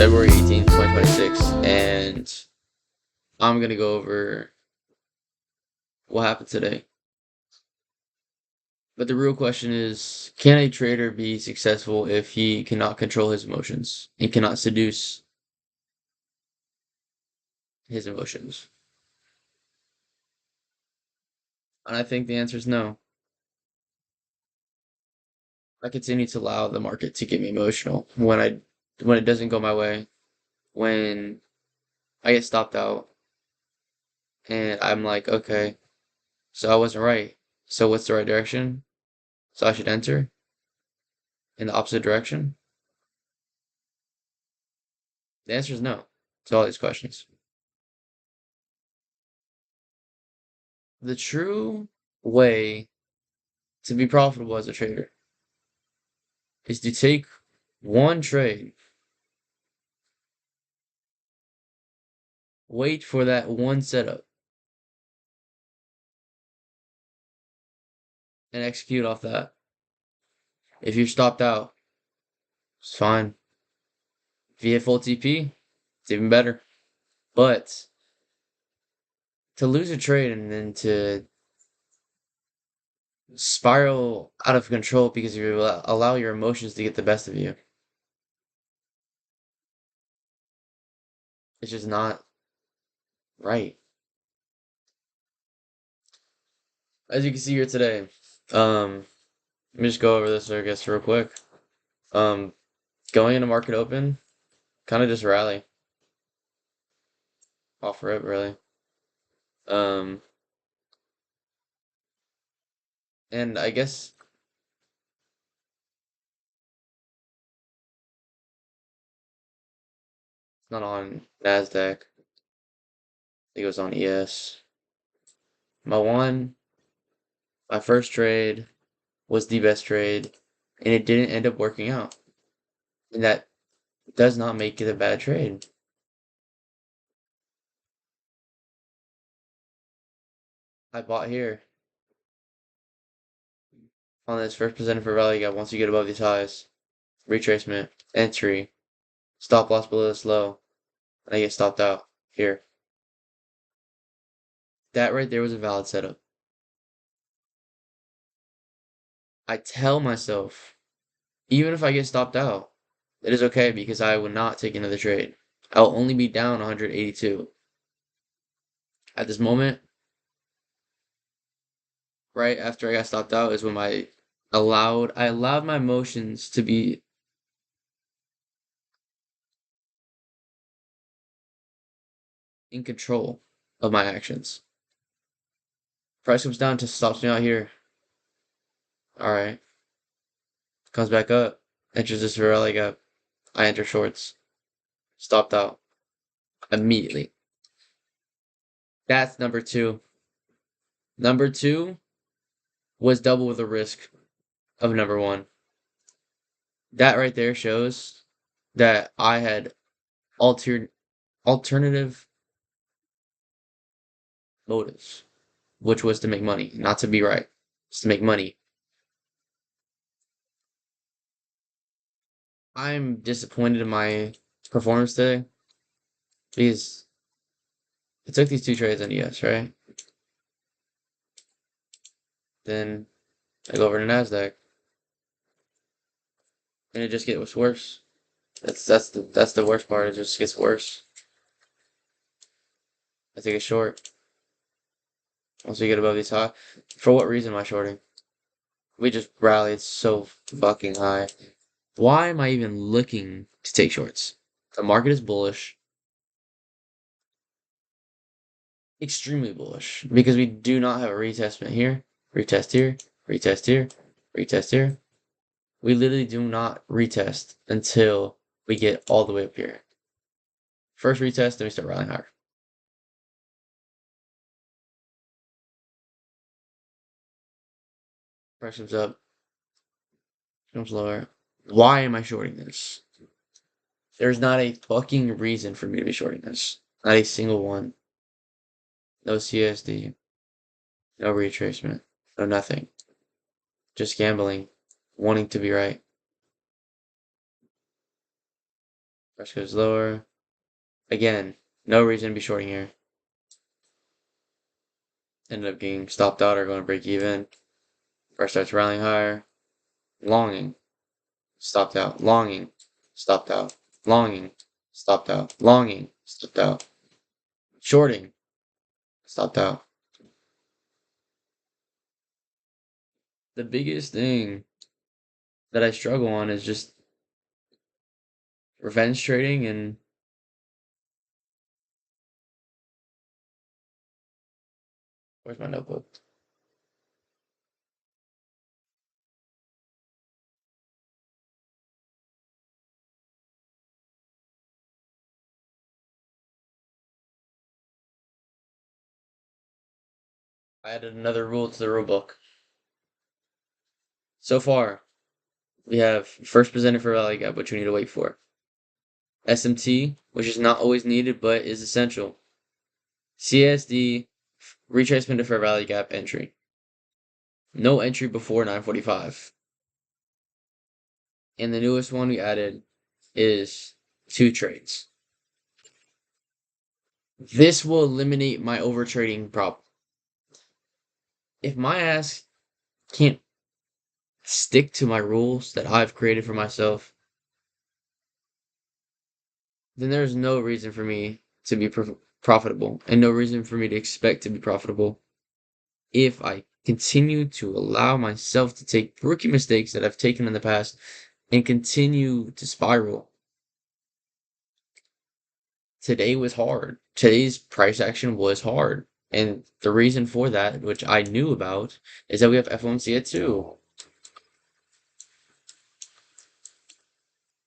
February 18th, 2026, and I'm going to go over what happened today. But the real question is, can a trader be successful if he cannot control his emotions and cannot seduce his emotions? And I think the answer is no. I continue to allow the market to get me emotional when it doesn't go my way, when I get stopped out, and I'm like, okay, so I wasn't right. So what's the right direction? So I should enter in the opposite direction? The answer is no to all these questions. The true way to be profitable as a trader is to take one trade, wait for that one setup, and execute off that. If you're stopped out, it's fine. If you hit full TP, it's even better. But to lose a trade and then to spiral out of control because you allow your emotions to get the best of you, it's just not right. As you can see here today, let me just go over this, I guess, real quick. Um, Going into market open, kind of just rally off rip, really. Um, and I guess it's not on Nasdaq. I think it was on ES. My one, my first trade was the best trade, and it didn't end up working out. And that does not make it a bad trade. I bought here on this first presented for value gap. Once you get above these highs, retracement, entry, stop loss below this low, and I get stopped out here. That right there was a valid setup. I tell myself, even if I get stopped out, it is okay because I would not take another trade. I'll only be down 182. At this moment, right after I got stopped out, is when I allowed my emotions to be in control of my actions. Price comes down to stops me out here. All right, comes back up, enters this rally gap. I enter shorts, stopped out immediately. That's number two. Number two was double the risk of number one. That right there shows that I had alternative motives, which was to make money, not to be right. It's to make money. I'm disappointed in my performance today because I took these two trades on ES, right? Then I go over to Nasdaq, and it just gets worse. That's the worst part. It just gets worse. I take a short. Once we get above these high, for what reason am I shorting? We just rallied so fucking high. Why am I even looking to take shorts? The market is bullish, extremely bullish, because we do not have a retestment here, retest here, retest here, retest here. We literally do not retest until we get all the way up here. First retest, then we start rallying higher. Price comes up, comes lower. Why am I shorting this? There's not a fucking reason for me to be shorting this. Not a single one. No CSD, no retracement, no nothing. Just gambling, wanting to be right. Price goes lower. Again, no reason to be shorting here. Ended up getting stopped out or going to break even. Price starts rallying higher. Longing. Stopped out. Longing. Stopped out. Longing. Stopped out. Longing. Stopped out. Shorting. Stopped out. The biggest thing that I struggle on is just revenge trading and where's my notebook? I added another rule to the rule book. So far, we have first presented for value gap, which we need to wait for. SMT, which is not always needed but is essential. CSD, retracement to fair value gap entry. No entry before 945. And the newest one we added is 2 trades. This will eliminate my overtrading problem. If my ass can't stick to my rules that I've created for myself, then there's no reason for me to be profitable and no reason for me to expect to be profitable if I continue to allow myself to take rookie mistakes that I've taken in the past and continue to spiral. Today was hard. Today's price action was hard. And the reason for that, which I knew about, is that we have FOMC at 2.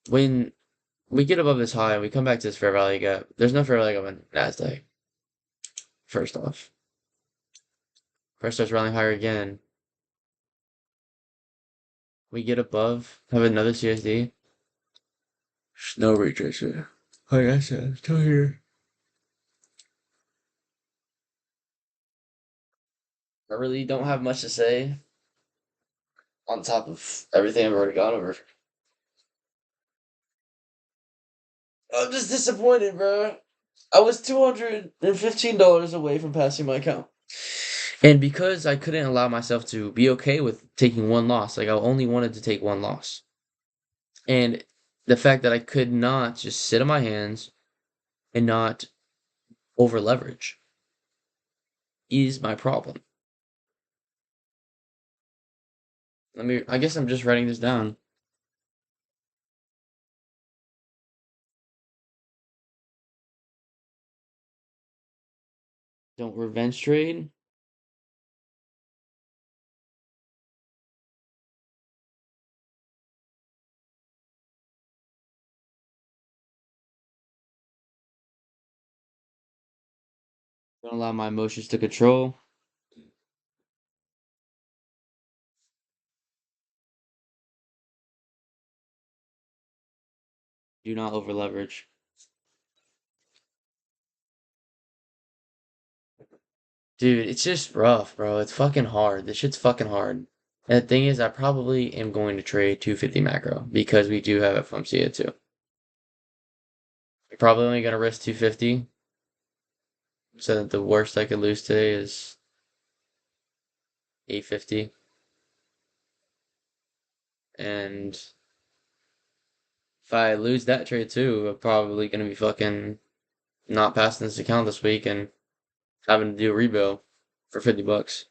When we get above this high and we come back to this fair value gap, there's no fair value gap on NASDAQ, first off. Price starts rallying higher again. We get above, have another CSD. No retracer. Like I said, still here. I really don't have much to say on top of everything I've already gone over. I'm just disappointed, bro. I was $215 away from passing my account. And because I couldn't allow myself to be okay with taking one loss, like I only wanted to take one loss. And the fact that I could not just sit on my hands and not over leverage is my problem. I guess I'm just writing this down. Don't revenge trade. Don't allow my emotions to control. Do not over leverage. Dude, it's just rough, bro. It's fucking hard. This shit's fucking hard. And the thing is, I probably am going to trade 250 macro because we do have FOMC at 2. I'm probably only going to risk 250. So that the worst I could lose today is 850. And if I lose that trade too, I'm probably going to be fucking not passing this account this week and having to do a rebuild for 50 bucks.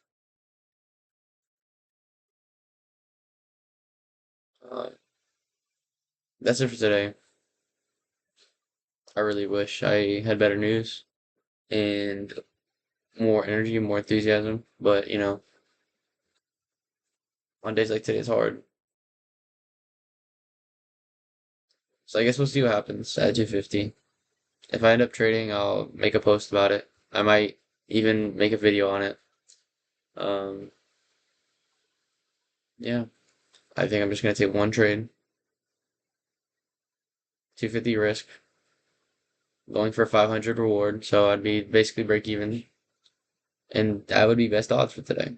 Uh, that's it for today. I really wish I had better news and more energy, more enthusiasm. But, on days like today, it's hard. So I guess we'll see what happens at 250. If I end up trading, I'll make a post about it. I might even make a video on it. Um, yeah, I think I'm just gonna take one trade, 250 risk, going for 500 reward, so I'd be basically break even, and that would be best odds for today.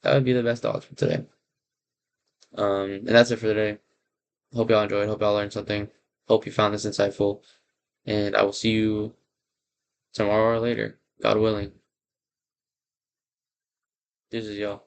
That would be the best odds for today. And that's it for today. Hope y'all enjoyed. Hope y'all learned something. Hope you found this insightful, and I will see you tomorrow or later, God willing. This is y'all.